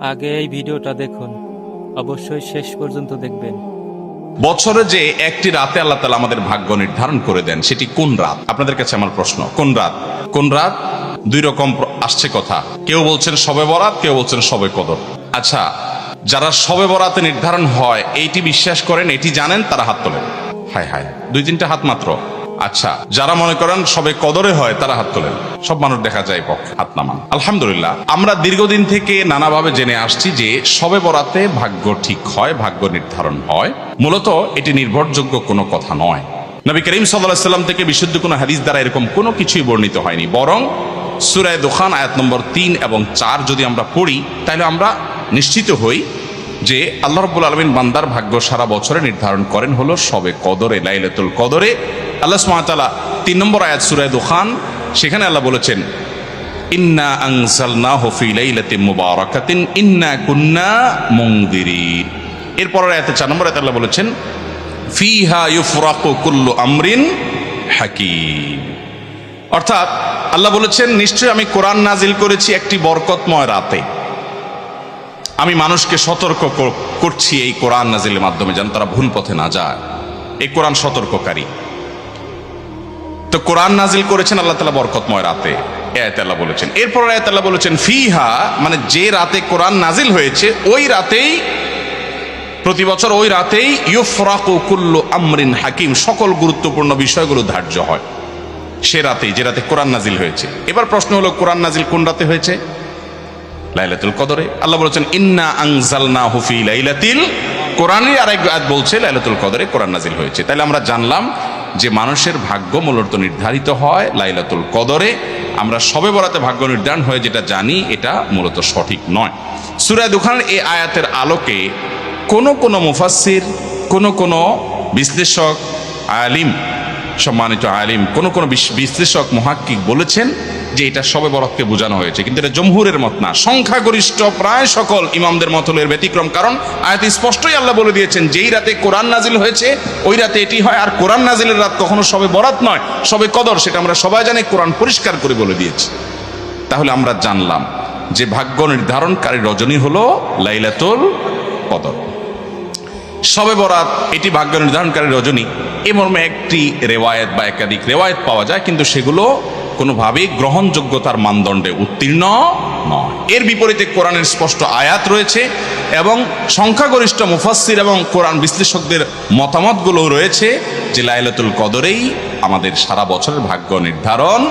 আগে এই ভিডিওটা দেখুন, অবশ্যই শেষ পর্যন্ত দেখবেন। বছরে যে একটি রাতে আল্লাহ তাআলা আমাদের ভাগ্য নির্ধারণ করে দেন, সেটি কোন রাত? আপনাদের কাছে আমার প্রশ্ন, কোন রাত? কোন রাত? দুই রকম আসছে কথা। কেউ বলছেন শবে বরাত, কেউ বলছেন শবে কদর। আচ্ছা, যারা শবে বরাতে নির্ধারণ হয় এইটি বিশ্বাস করেন, এটি জানেন, তারা হাত তোলেন। হায় হায়, দুই তিনটা হাত মাত্র। আচ্ছা, যারা মনে করেন সবে কদরে হয়, তারা হাত তোলেন। সব মানুষ দেখা যায় হাত নামান। আলহামদুলিল্লাহ, আমরা দীর্ঘদিন থেকে নানাভাবে জেনে আসছি যে শবে বরাতে ভাগ্য ঠিক হয়, ভাগ্য নির্ধারণ হয়। মূলত এটি নির্ভরযোগ্য কোনো কথা নয়। নবী করিম সাল্লাল্লাহু আলাইহি সাল্লাম থেকে বিশুদ্ধ কোনো হাদিস দ্বারা এরকম কোনো কিছুই বর্ণিত হয়নি। বরং সূরা দুখান আয়াত নম্বর 3 এবং 4 যদি আমরা পড়ি, তাহলে আমরা নিশ্চিত হই যে আল্লাহ রাব্বুল আলামিন বান্দার ভাগ্য সারা বছরে নির্ধারণ করেন হলো শবে কদরে, লাইলাতুল কদরে। আল্লাহ সুবহানাহু ওয়া তাআলা 3 নম্বর আয়াত সূরা দুখান, সেখানে আল্লাহ বলেছেন, ইন্না আনজালনাহু ফি লাইলাতিন মুবারাকাতিন ইন্না কুন্না মুনদিরিন। এরপরের আয়াতে 4 নম্বর আয়াতে আল্লাহ বলেছেন, ফিহা ইউফরাকু কুল্লু আমরিন হাকিম। অর্থাৎ আল্লাহ বলেছেন, নিশ্চয়ই আমি কোরআন নাজিল করেছি একটি বরকতময় রাতে। আমি মানুষকে সতর্ক করছি এই কোরআন নাজিলের মাধ্যমে, যেন তারা ভুল পথে না যায়। এই কোরআন সতর্ককারী। তো কোরআন নাজিল করেছেন আল্লাহ তাআলা বরকতময় রাতে, আয়াতে আল্লাহ বলেছেন। এরপর আয়াতে আল্লাহ বলেছেন ফিহা, মানে যে রাতে কোরআন নাজিল হয়েছে ওই রাতেই, প্রতি বছর ওই রাতেই ইউফরাকু কুল্লু আমরিন হাকিম, সকল গুরুত্বপূর্ণ বিষয়গুলো ধার্য হয় সে রাতেই, যে রাতে কোরআন নাজিল হয়েছে। এবার প্রশ্ন হলো, কোরআন নাজিল কোন রাতে হয়েছে? লাইলাতুল কদরে। আল্লাহ বলেছেন ইন্না আনজালনাহু ফি লাইলাতিল, কোরআনের আরেক আয়াত বলছে লাইলাতুল কদরে কোরআন নাজিল হয়েছে। তাহলে আমরা জানলাম যে মানুষের ভাগ্য মূলত নির্ধারিত হয় লাইলাতুল কদরে। আমরা শবে বরাতে ভাগ্য নির্ধারণ হয় যেটা জানি, এটা মূলত সঠিক নয়। সূরা দুখানের এই আয়াতের আলোকে কোন মুফাসসির, কোন বিশ্লেষক, আলিম, সম্মানিত আলিম, কোন বিশ্লেষক মুহাক্কিক বলেছেন যে এটা শবে বরাতকে বোঝানো হয়েছে, কিন্তু এটা জমহুরের মত না। সংখ্যাগরিষ্ঠ প্রায় সকল ইমামদের মত হলো এর ব্যতিক্রম। কারণ আয়াতে স্পষ্টই আল্লাহ বলে দিয়েছেন যেই রাতে কোরআন নাজিল হয়েছে ওই রাতে এটি হয়। আর কোরআন নাজিলের রাত কখনো শবে বরাত নয়, শবে কদর। সেটা আমরা সবাই জানি, কোরআন পরিষ্কার করে বলে দিয়েছে। তাহলে আমরা জানলাম যে ভাগ্য নির্ধারণকারী রজনী হলো লাইলাতুল কদর। শবে বরাত এটি ভাগ্য নির্ধারণকারী রজনী, এ মর্মে একটি রেওয়ায়েত বা একাধিক রেওয়ায়েত পাওয়া যায়, কিন্তু সেগুলো কোনোভাবেই গ্রহণযোগ্যতার মানদণ্ডে উত্তীর্ণ নয়। এর বিপরীতে কোরআনের স্পষ্ট আয়াত রয়েছে এবং সংখ্যাগরিষ্ঠ মুফাসসির এবং কোরআন বিশ্লেষকদের মতামতগুলো রয়েছে যে লাইলাতুল কদরেই আমাদের সারা বছরের ভাগ্য নির্ধারণ